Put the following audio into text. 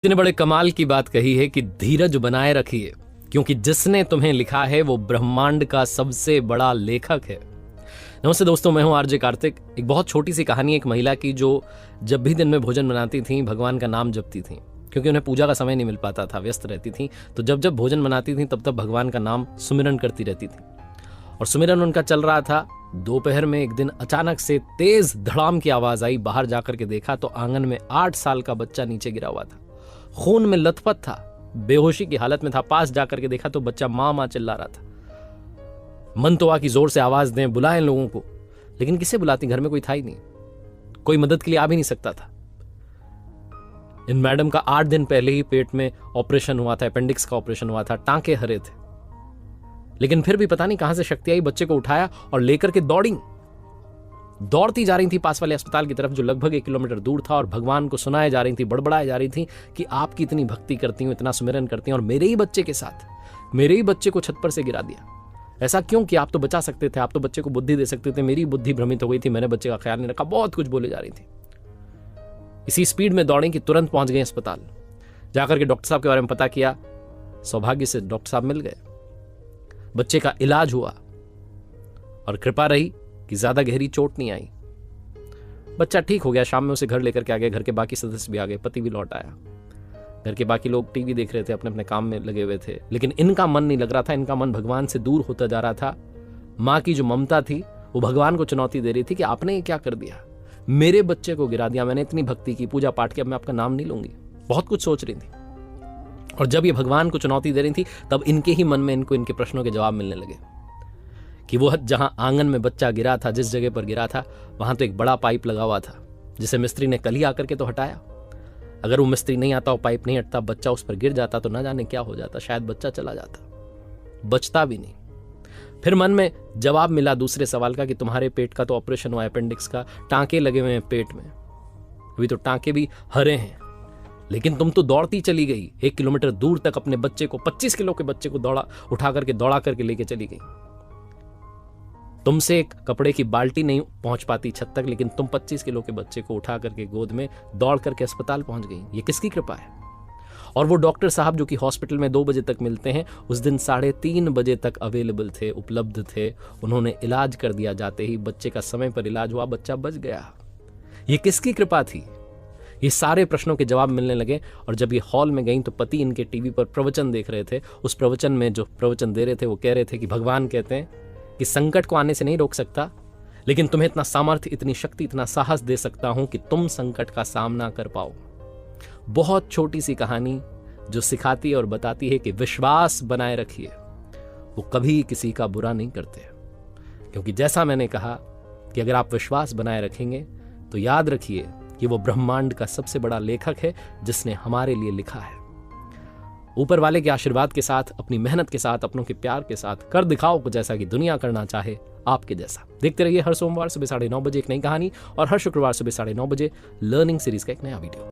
ने बड़े कमाल की बात कही है कि धीरज बनाए रखिए, क्योंकि जिसने तुम्हें लिखा है वो ब्रह्मांड का सबसे बड़ा लेखक है। नमस्ते दोस्तों, मैं हूं आरजे कार्तिक। एक बहुत छोटी सी कहानी एक महिला की जो जब भी दिन में भोजन बनाती थी भगवान का नाम जपती थी, क्योंकि उन्हें पूजा का समय नहीं मिल पाता था, व्यस्त रहती थी। तो जब जब भोजन बनाती थी तब तब भगवान का नाम सुमिरन करती रहती थी। और सुमिरन उनका चल रहा था। दोपहर में एक दिन अचानक से तेज धड़ाम की आवाज आई। बाहर जाकर के देखा तो आंगन में 8 साल का बच्चा नीचे गिरा हुआ था, खून में लथपथ था, बेहोशी की हालत में था। पास जाकर के देखा तो बच्चा मां मां चिल्ला रहा था। मन तो आ कि जोर से आवाज दें, बुलाएं लोगों को, लेकिन किसे बुलाती, घर में कोई था ही नहीं, कोई मदद के लिए आ भी नहीं सकता था। इन मैडम का 8 दिन पहले ही पेट में ऑपरेशन हुआ था, अपेंडिक्स का ऑपरेशन हुआ था, टांके हरे थे, लेकिन फिर भी पता नहीं कहां से शक्ति आई, बच्चे को उठाया और लेकर के दौड़ती जा रही थी पास वाले अस्पताल की तरफ, जो लगभग 1 किलोमीटर दूर था। और भगवान को सुनाए जा रही थी, बड़बड़ाए जा रही थी कि आपकी इतनी भक्ति करती हूं, इतना सुमिरन करती हूं, और मेरे ही बच्चे के साथ, मेरे ही बच्चे को छत पर से गिरा दिया। ऐसा क्यों कि आप तो बचा सकते थे, आप तो बच्चे को बुद्धि दे सकते थे, मेरी बुद्धि भ्रमित हो गई थी, मैंने बच्चे का ख्याल नहीं रखा। बहुत कुछ बोले जा रही थी। इसी स्पीड में दौड़े कि तुरंत पहुंच गए अस्पताल। जाकर के डॉक्टर साहब के बारे में पता किया। सौभाग्य से डॉक्टर साहब मिल गए, बच्चे का इलाज हुआ और कृपा रही कि ज्यादा गहरी चोट नहीं आई। बच्चा ठीक हो गया। शाम में उसे घर लेकर के आ गए, घर के बाकी सदस्य भी आ गए, पति भी लौट आया। घर के बाकी लोग टीवी देख रहे थे, अपने अपने काम में लगे हुए थे, लेकिन इनका मन नहीं लग रहा था। इनका मन भगवान से दूर होता जा रहा था। माँ की जो ममता थी वो भगवान को चुनौती दे रही थी कि आपने ये क्या कर दिया, मेरे बच्चे को गिरा दिया, मैंने इतनी भक्ति की, पूजा पाठ की, अब मैं आपका नाम नहीं लूंगी। बहुत कुछ सोच रही थी। और जब ये भगवान को चुनौती दे रही थी तब इनके ही मन में इनको इनके प्रश्नों के जवाब मिलने लगे कि वो जहां आंगन में बच्चा गिरा था, जिस जगह पर गिरा था, वहां तो एक बड़ा पाइप लगा हुआ था, जिसे मिस्त्री ने कल ही आकर के तो हटाया। अगर वो मिस्त्री नहीं आता, वो पाइप नहीं हटता, बच्चा उस पर गिर जाता तो ना जाने क्या हो जाता, शायद बच्चा चला जाता, बचता भी नहीं। फिर मन में जवाब मिला दूसरे सवाल का कि तुम्हारे पेट का तो ऑपरेशन हुआ, अपेंडिक्स का, टांके लगे हुए हैं पेट में, अभी तो टांके भी हरे हैं, लेकिन तुम तो दौड़ती चली गई 1 किलोमीटर दूर तक, अपने बच्चे को, 25 किलो के बच्चे को दौड़ा करके लेके चली गई। तुमसे एक कपड़े की बाल्टी नहीं पहुंच पाती छत तक, लेकिन तुम 25 किलो के बच्चे को उठा करके गोद में दौड़ करके अस्पताल पहुंच गई। ये किसकी कृपा है? और वो डॉक्टर साहब जो कि हॉस्पिटल में 2 बजे तक मिलते हैं, उस दिन 3:30 बजे तक अवेलेबल थे, उपलब्ध थे। उन्होंने इलाज कर दिया। जाते ही बच्चे का समय पर इलाज हुआ, बच्चा बच गया। ये किसकी कृपा थी? ये सारे प्रश्नों के जवाब मिलने लगे। और जब ये हॉल में गई तो पति इनके टीवी पर प्रवचन देख रहे थे। उस प्रवचन में जो प्रवचन दे रहे थे वो कह रहे थे कि भगवान कहते हैं कि संकट को आने से नहीं रोक सकता, लेकिन तुम्हें इतना सामर्थ्य, इतनी शक्ति, इतना साहस दे सकता हूं कि तुम संकट का सामना कर पाओ। बहुत छोटी सी कहानी जो सिखाती है और बताती है कि विश्वास बनाए रखिए, वो कभी किसी का बुरा नहीं करते। क्योंकि जैसा मैंने कहा कि अगर आप विश्वास बनाए रखेंगे तो याद रखिए कि वो ब्रह्मांड का सबसे बड़ा लेखक है, जिसने हमारे लिए लिखा है। ऊपर वाले के आशीर्वाद के साथ, अपनी मेहनत के साथ, अपनों के प्यार के साथ कर दिखाओ कुछ ऐसा कि दुनिया करना चाहे आपके जैसा। देखते रहिए हर सोमवार सुबह 9:30 बजे एक नई कहानी, और हर शुक्रवार सुबह 9:30 बजे लर्निंग सीरीज का एक नया वीडियो।